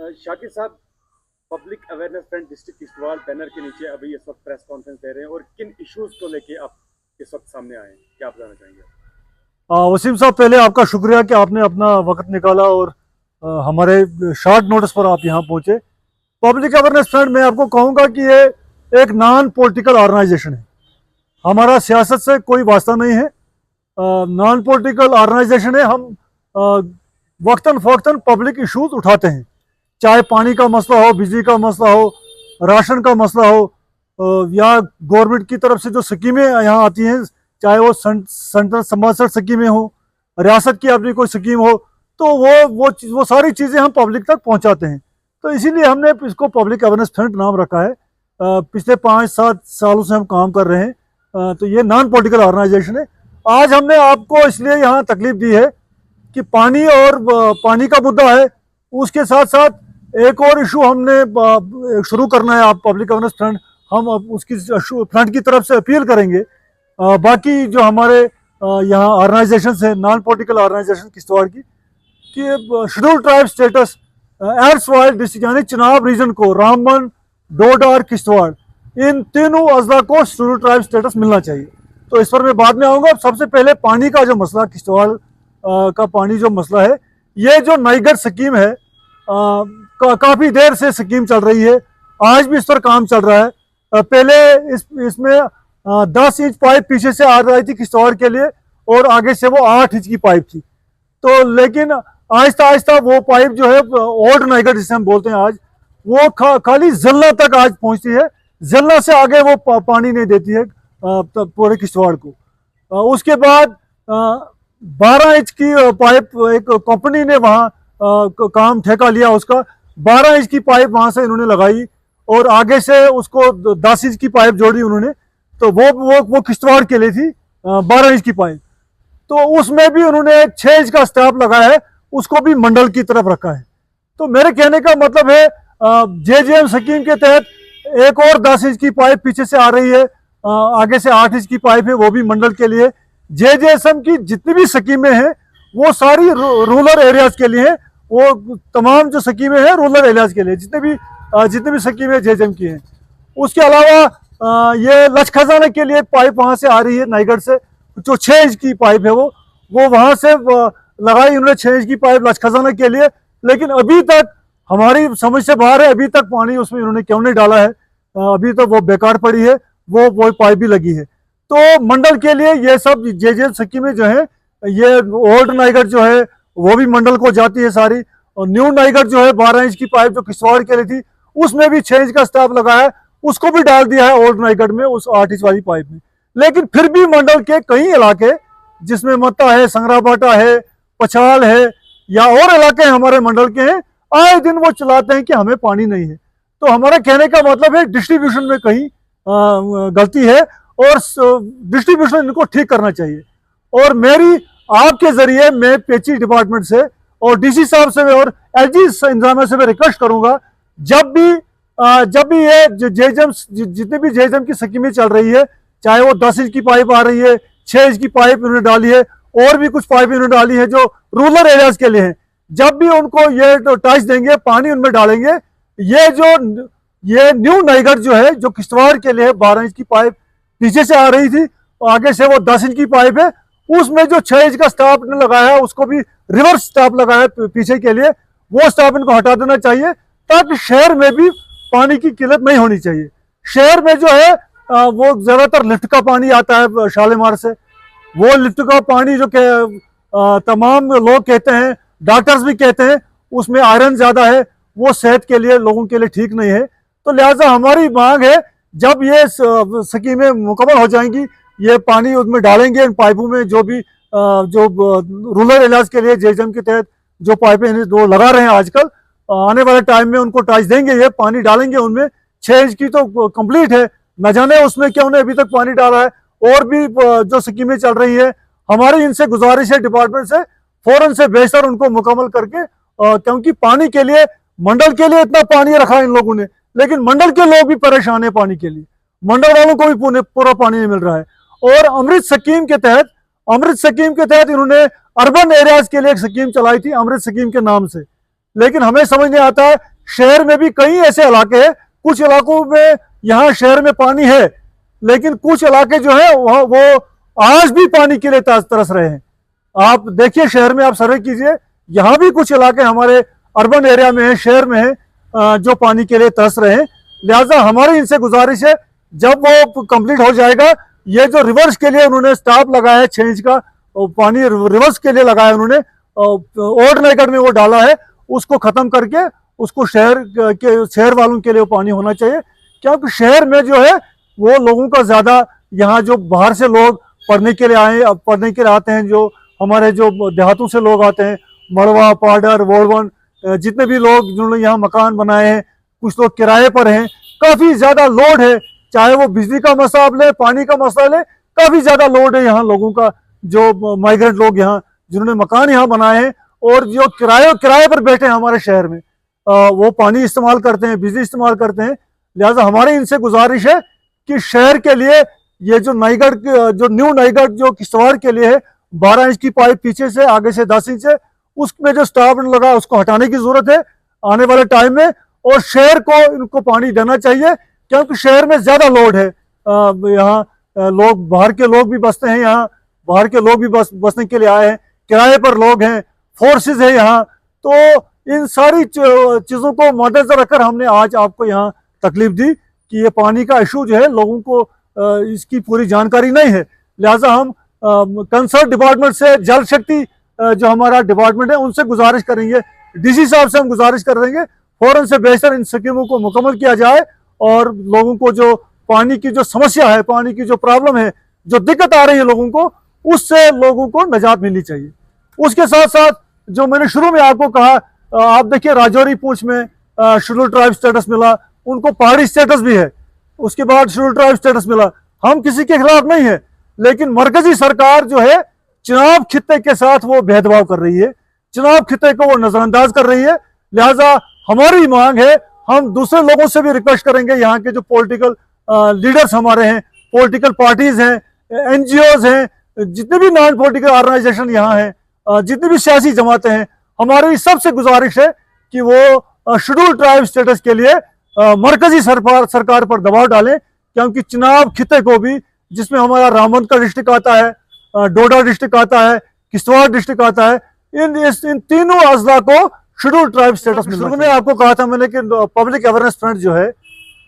शाकिर साहब, public awareness front district Kishtwar banner के नीचे अभी इस वक्त प्रेस कॉन्फ्रेंस दे रहे हैं और किन इश्यूज को लेके आप इस वक्त सामने आए हैं, क्या आप बताना चाहेंगे? वसीम साहब, पहले आपका शुक्रिया कि आपने अपना वक्त निकाला और हमारे शॉर्ट नोटिस पर आप यहाँ पहुँचे। पब्लिक अवेयरनेस फ्रंट, मैं आपको कहूँगा कि ये एक नॉन पॉलिटिकल ऑर्गेनाइजेशन है। हमारा सियासत से कोई वास्ता नहीं है। नॉन पॉलिटिकल ऑर्गेनाइजेशन है। हम वक्तन फ़वक्तन पब्लिक इश्यूज उठाते हैं, चाहे पानी का मसला हो, बिजली का मसला हो, राशन का मसला हो, या गवर्नमेंट की तरफ से जो स्कीमें यहाँ आती हैं, चाहे वो सेंट्रल स्पॉन्सर्ड स्कीमें हो, रियासत की अपनी कोई स्कीम हो, तो वो सारी चीज़ें हम पब्लिक तक पहुँचाते हैं। तो इसीलिए हमने इसको पब्लिक अवेयरनेस फ्रंट नाम रखा है। पिछले 5-7 सालों से हम काम कर रहे हैं। तो ये नॉन पॉलिटिकल ऑर्गेनाइजेशन है। आज हमने आपको इसलिए यहाँ तकलीफ दी है कि पानी और पानी का मुद्दा है, उसके साथ साथ एक और इशू हमने शुरू करना है। आप पब्लिक अवेयरनेस फ्रंट, हम उसकी फ्रंट की तरफ से अपील करेंगे बाकी जो हमारे यहाँ ऑर्गेनाइजेशन है, नॉन पॉलिटिकल ऑर्गेनाइजेशन किश्तवाड़ की, कि शेड्यूल ट्राइब स्टेटस एर्सवाइल डिस्ट्रिक्ट यानी चिनाब रीजन को, रामबन, डोडा, किश्तवाड़, इन तीनों अजला को शेड्यूल ट्राइब स्टेटस मिलना चाहिए। तो इस पर मैं बाद में आऊँगा। सबसे पहले पानी का जो मसला, किश्तवाड़ का पानी जो मसला है, ये जो नाइगर स्कीम है, काफ़ी देर से स्कीम चल रही है, आज भी इस पर काम चल रहा है। पहले इसमें 10 इंच पाइप पीछे से आ रही थी किश्तवाड़ के लिए, और आगे से वो 8 इंच की पाइप थी। तो लेकिन आहिस्ता आहिस्ता वो पाइप जो है, ओल्ड नाइगर जिसे हम बोलते हैं आज, वो खाली जलना तक आज पहुंचती है। जलना से आगे वो पानी नहीं देती है पूरे किश्तवाड़ को। उसके बाद 12 इंच की पाइप, एक कंपनी ने वहाँ काम ठेका लिया उसका, 12 इंच की पाइप वहाँ से इन्होंने लगाई, और आगे से उसको 10 इंच की पाइप जोड़ी उन्होंने। तो वो किश्तवाड़ के लिए थी 12 इंच की पाइप। तो उसमें भी उन्होंने 6 इंच का स्टैप लगाया है, उसको भी मंडल की तरफ रखा है। तो मेरे कहने का मतलब है, JJM स्कीम के तहत एक और 10 इंच की पाइप पीछे से आ रही है, आगे से 8 इंच की पाइप है, वो भी मंडल के लिए। JJSM की जितनी भी स्कीमें हैं वो सारी रूरल एरियाज के लिए हैं। वो तमाम जो स्कीमें हैं रूरल एरियाज के लिए, जितनी भी स्कीमें JJM की हैं। उसके अलावा ये लच खजाने के लिए पाइप वहाँ से आ रही है नाइगढ़ से, जो 6 इंच की पाइप है, वो वहाँ से लगाई उन्होंने 6 इंच की पाइप लच खजाना के लिए। लेकिन अभी तक हमारी समझ से बाहर है, अभी तक पानी उसमें इन्होंने क्यों नहीं डाला है। अभी तो वो बेकार पड़ी है, वो पाइप भी लगी है। तो मंडल के लिए ये सब JJM स्कीमें जो है, ये ओल्ड नाइगढ़ जो है वो भी मंडल को जाती है सारी, और न्यू नाइगढ़ जो है 12 इंच की पाइप जो किश्तवाड़ के लिए थी, उसमें भी 6 इंच का स्टैप लगाया है, उसको भी डाल दिया है ओल्ड नाइगढ़ में, उस 8 इंच वाली पाइप में। लेकिन फिर भी मंडल के कई इलाके, जिसमें मत्ता है, संगराबाटा है, पछाल है, या और इलाके हमारे मंडल के हैं, आए दिन वो चलाते हैं कि हमें पानी नहीं है। तो हमारे कहने का मतलब है, डिस्ट्रीब्यूशन में कहीं गलती है, और डिस्ट्रीब्यूशन इनको ठीक करना चाहिए। और मेरी आपके जरिए मैं पेची डिपार्टमेंट से और DC साहब से और LG इंतजामिया से मैं रिक्वेस्ट करूंगा, जब भी ये JJM, जितनी भी JJM की स्कीमें चल रही है, चाहे वो 10 इंच की पाइप आ रही है, 6 इंच की पाइप इन्होंने डाली है, और भी कुछ पाइप इन्होंने डाली है जो रूरल एरियाज के लिए है, जब भी उनको ये टच देंगे, पानी उनमें डालेंगे, ये न्यू नाइगढ़ जो है, जो किश्तवाड़ के लिए 12 इंच की पाइप पीछे से आ रही थी, आगे से वो 10 इंच की पाइप है, उसमें जो 6 इंच का स्टॉप ने लगाया है, उसको भी रिवर्स स्टॉप लगाया पीछे के लिए, वो स्टॉप इनको हटा देना चाहिए, ताकि शहर में भी पानी की किल्लत नहीं होनी चाहिए। शहर में जो है वो ज्यादातर लिफ्ट का पानी आता है शालीमार से। वो लिफ्ट का पानी जो तमाम लोग कहते हैं, डॉक्टर्स भी कहते हैं, उसमें आयरन ज्यादा है, वो सेहत के लिए, लोगों के लिए ठीक नहीं है। तो लिहाजा हमारी मांग है, जब ये स्कीमें मुकम्मल हो जाएंगी, ये पानी उसमें डालेंगे इन पाइपों में, जो भी जो रूरल इलाज के लिए JJM के तहत जो पाइपें वो लगा रहे हैं आजकल, आने वाले टाइम में उनको टाइच देंगे, ये पानी डालेंगे उनमें। 6 इंच की तो कंप्लीट है, न जाने उसमें क्यों नहीं अभी तक पानी डाला है। और भी जो स्कीमें चल रही है, हमारी इनसे गुजारिश है डिपार्टमेंट से, फौरन से बेहतर उनको मुकम्मल करके, क्योंकि पानी के लिए, मंडल के लिए इतना पानी रखा इन लोगों ने, लेकिन मंडल के लोग भी परेशान है पानी के लिए, मंडल वालों को भी पूरा पानी नहीं मिल रहा है। और अमृत स्कीम के तहत इन्होंने अर्बन एरियाज के लिए एक स्कीम चलाई थी, अमृत स्कीम के नाम से। लेकिन हमें समझ नहीं आता है शहर में भी कई ऐसे इलाके हैं, कुछ इलाकों में यहाँ शहर में पानी है, लेकिन कुछ इलाके जो है वो आज भी पानी के लिए तरस रहे हैं। आप देखिए शहर में, आप सर्वे कीजिए, यहाँ भी कुछ इलाके हमारे अर्बन एरिया में है, शहर में है, जो पानी के लिए तरस रहे हैं। लिहाजा हमारी इनसे गुजारिश है, जब वो कंप्लीट हो जाएगा, ये जो रिवर्स के लिए उन्होंने स्टाफ लगाया है 6 इंच का, पानी रिवर्स के लिए लगाया उन्होंने, ओल्ड नाइगढ़ में वो डाला है, उसको खत्म करके उसको शहर वालों के लिए पानी होना चाहिए। क्योंकि शहर में जो है वो लोगों का ज्यादा, यहाँ जो बाहर से लोग पढ़ने के लिए आते हैं, जो हमारे जो देहातों से लोग आते हैं, मड़वा, पाडर, वोड़वन, जितने भी लोग जिन्होंने यहाँ मकान बनाए हैं, कुछ लोग किराए पर हैं, काफी ज्यादा लोड है। चाहे वो बिजली का मसला आप ले, पानी का मसला ले, काफी ज्यादा लोड है यहाँ लोगों का, जो माइग्रेंट लोग यहाँ जिन्होंने मकान यहाँ बनाए हैं और जो किराए पर बैठे हैं हमारे शहर में, वो पानी इस्तेमाल करते हैं, बिजली इस्तेमाल करते हैं। लिहाजा हमारी इनसे गुजारिश है कि शहर के लिए ये जो नाइगढ़, जो न्यू नाइगढ़ जो किश्तवाड़ के लिए है, 12 इंच की पाइप पीछे से, आगे से 10 इंच है, उसमें जो स्टाफ लगा उसको हटाने की जरूरत है आने वाले टाइम में, और शहर को इनको पानी देना चाहिए। क्योंकि शहर में ज्यादा लोड है, यहाँ लोग, बाहर के लोग भी बसते हैं, यहाँ बाहर के लोग भी बसने के लिए आए हैं, किराए पर लोग हैं, फोर्सेस है यहाँ। तो इन सारी चीजों को मद्देनजर रखकर हमने आज आपको यहाँ तकलीफ दी कि ये पानी का इशू जो है, लोगों को इसकी पूरी जानकारी नहीं है। लिहाजा हम कंसर्न डिपार्टमेंट से, जल शक्ति जो हमारा डिपार्टमेंट है, उनसे गुजारिश करेंगे, डीसी साहब से हम गुजारिश कर देंगे, फौरन से बेहतर इन स्कीमों को मुकम्मल किया जाए और लोगों को जो पानी की जो समस्या है, पानी की जो प्रॉब्लम है, जो दिक्कत आ रही है लोगों को, उससे लोगों को निजात मिलनी चाहिए। उसके साथ साथ जो मैंने शुरू में आपको कहा, आप देखिए राजौरी पूंछ में शेड्यूल ट्राइब स्टेटस मिला, उनको पहाड़ी स्टेटस भी है, उसके बाद शेड्यूल ट्राइब स्टेटस मिला। हम किसी के खिलाफ नहीं है, लेकिन मरकजी सरकार जो है चिनाब खित्ते के साथ वो भेदभाव कर रही है, चिनाब खित्ते को वो नजरअंदाज कर रही है। लिहाजा हमारी मांग है, हम दूसरे लोगों से भी रिक्वेस्ट करेंगे, यहाँ के जो पॉलिटिकल लीडर्स हमारे हैं, पॉलिटिकल पार्टीज हैं, एनजीओज हैं, जितने भी नॉन पॉलिटिकल ऑर्गेनाइजेशन यहाँ हैं, जितनी भी सियासी जमातें हैं, हमारी सबसे गुजारिश है कि वो शेड्यूल ट्राइब स्टेटस के लिए मरकजी सरकार पर दबाव डालें। क्योंकि चिनाब खित्ते को भी, जिसमें हमारा रामबन का डिस्ट्रिक्ट आता है, डोडा डिस्ट्रिक्ट आता है, किश्तवाड़ डिस्ट्रिक्ट आता है, इन तीनों अजला को शेड्यूल ट्राइब स्टेटस मिलना। शुरू में आपको कहा था मैंने कि पब्लिक अवेयरनेस फ्रंट जो है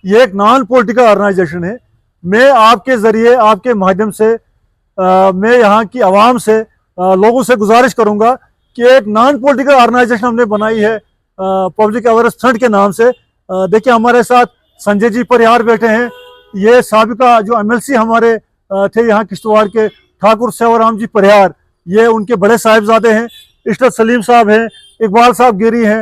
ये एक नॉन पॉलिटिकल ऑर्गेनाइजेशन है। मैं आपके जरिए, आपके माध्यम से मैं यहाँ की आवाम से, लोगों से गुजारिश करूंगा कि एक नॉन पॉलिटिकल ऑर्गेनाइजेशन हमने बनाई है पब्लिक अवेयरनेस फ्रंट के नाम से। देखिए हमारे साथ संजय जी परिहार बैठे हैं, ये साबिका जो एमएलसी हमारे थे यहाँ किश्तवाड़ के, ठाकुर सेवाराम जी परिहार, ये उनके बड़े साहिबजादे हैं। इशरत सलीम साहब हैं, इकबाल साहब गिरी हैं,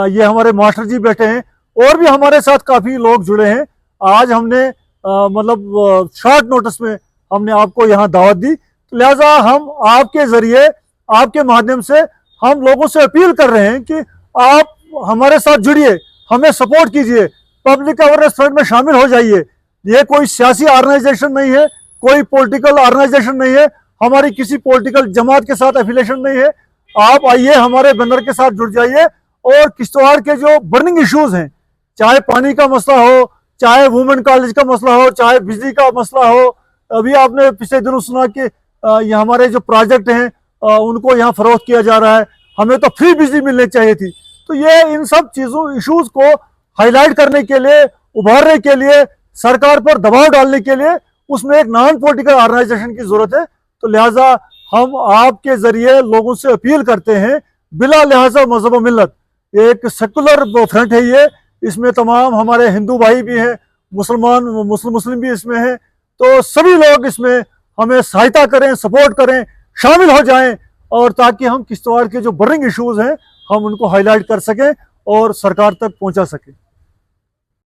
ये हमारे मास्टर जी बैठे हैं, और भी हमारे साथ काफ़ी लोग जुड़े हैं। आज हमने मतलब शॉर्ट नोटिस में हमने आपको यहाँ दावत दी, तो लिहाजा हम आपके ज़रिए, आपके माध्यम से हम लोगों से अपील कर रहे हैं कि आप हमारे साथ जुड़िए, हमें सपोर्ट कीजिए, पब्लिक अवेयरनेस फ्रंट में शामिल हो जाइए। ये कोई सियासी ऑर्गेनाइजेशन नहीं है, कोई पॉलिटिकल ऑर्गेनाइजेशन नहीं है, हमारी किसी पॉलिटिकल जमात के साथ एफिलिएशन नहीं है। आप आइए, हमारे बैनर के साथ जुड़ जाइए, और किश्तवाड़ के जो बर्निंग इश्यूज हैं, चाहे पानी का मसला हो, चाहे वुमेन कॉलेज का मसला हो, चाहे बिजली का मसला हो, अभी आपने पिछले दिनों सुना कि ये हमारे जो प्रोजेक्ट हैं उनको यहाँ फरोख्त किया जा रहा है, हमें तो फ्री बिजली मिलनी चाहिए थी। तो ये इन सब चीज़ों, इश्यूज को हाईलाइट करने के लिए, उभारने के लिए, सरकार पर दबाव डालने के लिए, उसमें एक नॉन पॉलिटिकल ऑर्गेनाइजेशन की जरूरत है। तो लिहाजा हम आपके जरिए लोगों से अपील करते हैं, बिला लिहाजा मजहब मिल्लत, एक सेकुलर फ्रंट है ये, इसमें तमाम हमारे हिंदू भाई भी हैं, मुस्लिम भी इसमें हैं। तो सभी लोग इसमें हमें सहायता करें, सपोर्ट करें, शामिल हो जाएं, और ताकि हम किश्तवाड़ के जो बर्निंग इश्यूज हैं हम उनको हाईलाइट कर सकें और सरकार तक पहुंचा सकें।